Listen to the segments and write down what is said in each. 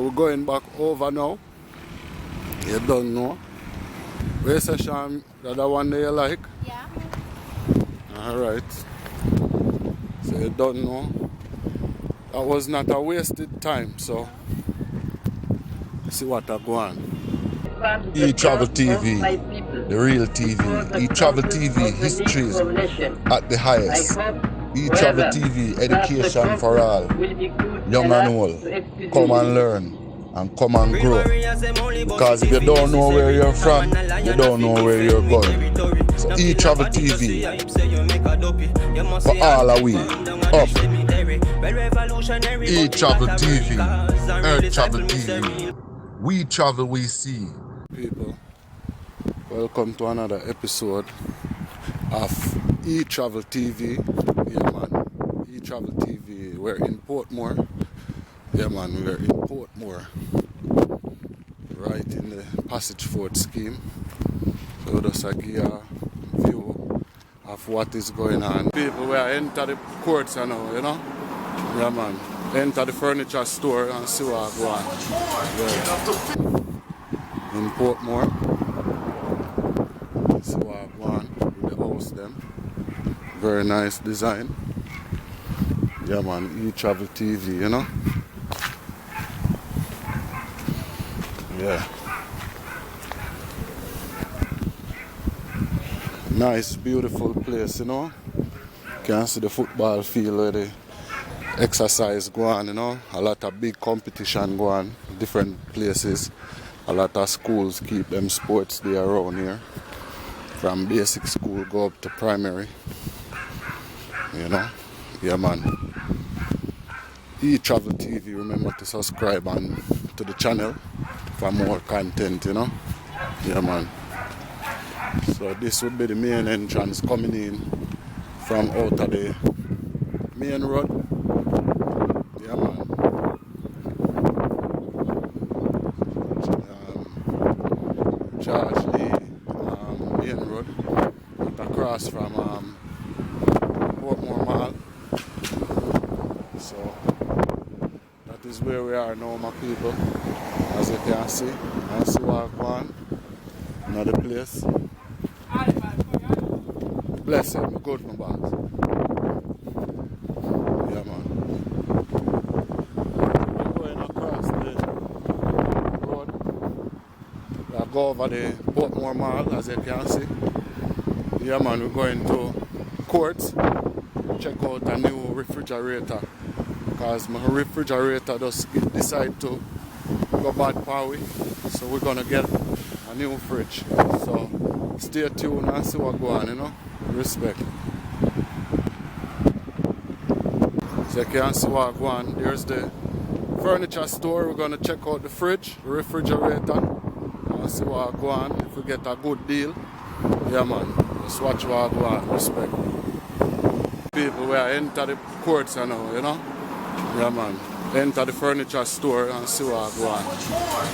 We're going back over now. You don't know. Where's the Sean? The other one that you like? Yeah. Alright. So you don't know. That was not a wasted time, so let's see what I go on. Travel TV, the real TV. Travel TV, histories at the highest. Travel TV, education for all. Young and old, come and learn and come and grow. Because if you don't know where you're from, you don't know where you're going. So Travel TV, for all are we, up. Travel TV, Earth Travel TV. We travel, we see. People, welcome to another episode of Travel TV. Yeah man, Travel TV. We're in Portmore. Yeah man, we're in Portmore, right in the Passage Fort scheme. So just give you a view of what is going on. People, we are enter the courts now, you know. Yeah man, enter the furniture store and see what go on. Yeah. In Portmore, see what go on with the house them. Very nice design. Yeah man, Travel TV, you know. Yeah. Nice, beautiful place, you know. You can see the football field where the exercise go on, you know. A lot of big competition go on, different places. A lot of schools keep them sports there around here. From basic school go up to primary. You know. Yeah man. Travel TV, remember to subscribe to the channel for more content, you know. Yeah man. So this would be the main entrance coming in from out of the main road. Yeah man. George Lee main road. Across from Portmore Mall. So that is where we are now, my people. As you can see, and see what going on. Another place. Bless him, good my boss. Yeah man. We're going across the road. We'll go over the Portmore Mall, as you can see. Yeah man, we're going to Courts. Check out a new refrigerator. Because my refrigerator just decide to go bad power. So we're gonna get a new fridge. So stay tuned and see what goes on, you know. Respect. So you can see what goes on. There's the furniture store. We're gonna check out the fridge, refrigerator, and see what goes on. If we get a good deal. Yeah man. Just watch what goes on. Respect. People, we are enter the courts now, you know. Yeah man. Enter the furniture store and see what goes on.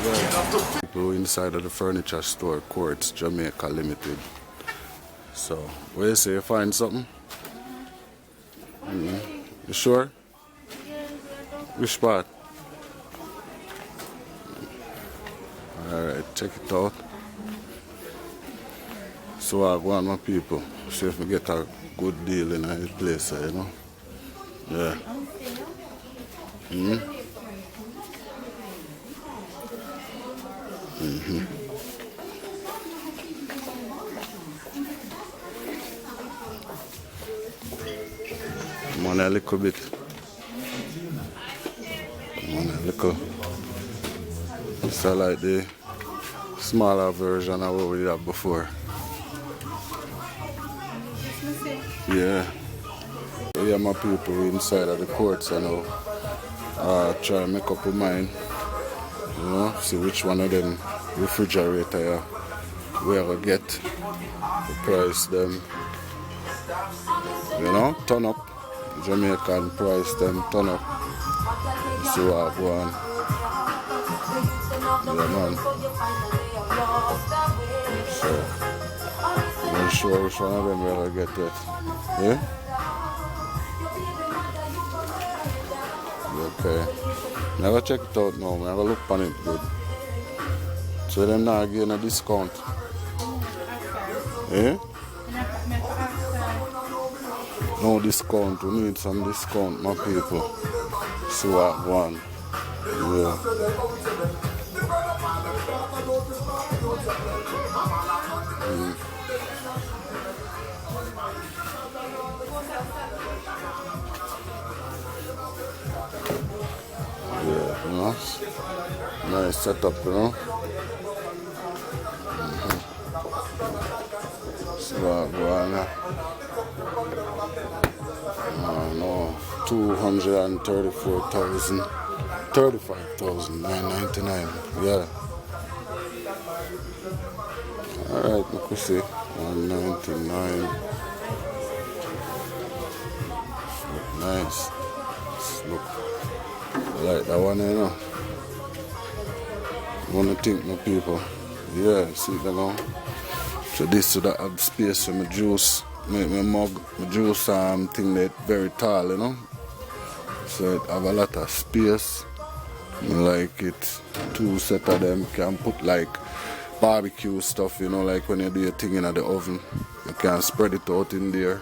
Yeah. People inside of the furniture store, Courts, Jamaica Limited. So, where you say you find something? You sure? Which part? Alright, check it out. So I go on my people. See if we get a good deal in a place, you know. Yeah. Money a little bit. Money a little. It's like the smaller version of what we did before. Yeah. Yeah, my people inside of the courts, you know. Try to make up your mind. You know, see which one of them refrigerator we are gonna get. The price them. You know, turn up. Jamaican price them, turn up. See what I go on. Yeah man. So I'm not sure which one of them we're gonna get yet. Yeah? Okay. Never check it out now, never look on it good. So them not getting a discount. Eh? No discount, we need some discount, my people. See what one. Yeah. Yeah, you know. Nice setup, you know. See what one. No, 234,000, 35,999. Yeah. Alright, let me see. 199. Look nice. Look. I like that one, you know. Wanna think, my people. Yeah, see that now. So this so that have space for my juice. My mug, my juice thing that very tall, you know. So it have a lot of space. I like it. Two set of them can put like barbecue stuff, you know, like when you do your thing in the oven. You can spread it out in there.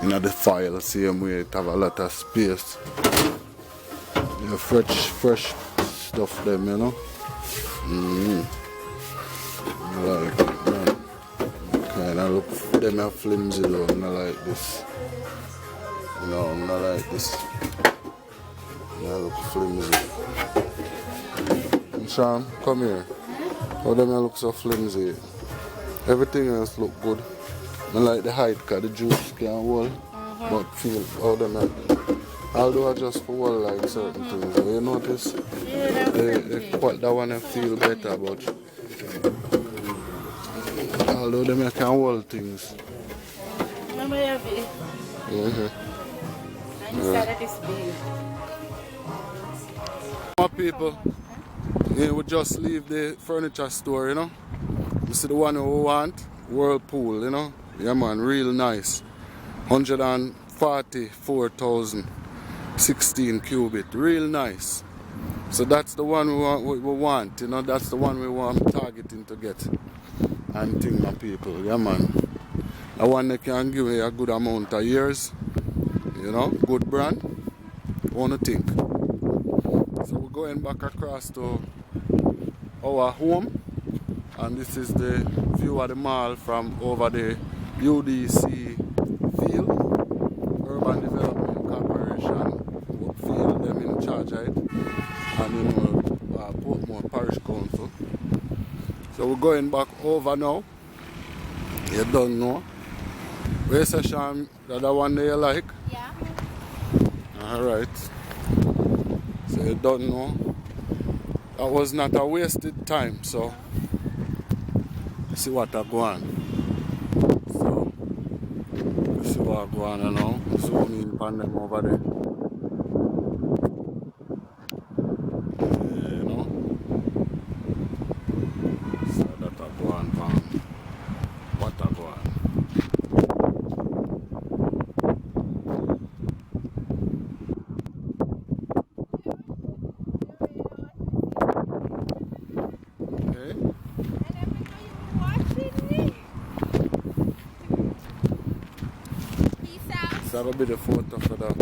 In the file, same way it have a lot of space. Yeah, fresh stuff them, you know. I like it, man. Kinda look, them are flimsy though, I'm not like this. You know, I'm not like this. They look flimsy. Sean, come here. How them look so flimsy? Everything else look good. I like the height because the juice can hold. But feel how them are. Although I just for hold like certain things. You notice? Yeah, that one feel better, but although them can hold things. Remember your big? And inside of this big. My people, yeah, we just leave the furniture store, you know. This is the one we want, Whirlpool, you know. Yeah man, real nice. 144,000, 16 cubit, real nice. So that's the one we want, you know, that's the one we want targeting to get. And think, my people, yeah man. The one that can give me a good amount of years, you know, good brand, wanna think. So we're going back across to our home, and this is the view of the mall from over the UDC field, Urban Development Corporation field, them in charge of it, and you know, Portmore Parish Council. So we're going back over now. You don't know. Where's the Sean? The other one that you like? Yeah. Alright. So you don't know. That was not a wasted time, so see what I go on. So see what I go on now. Zoom in on them over there. You know. So that I go on from what I go on. That will be the photo for that.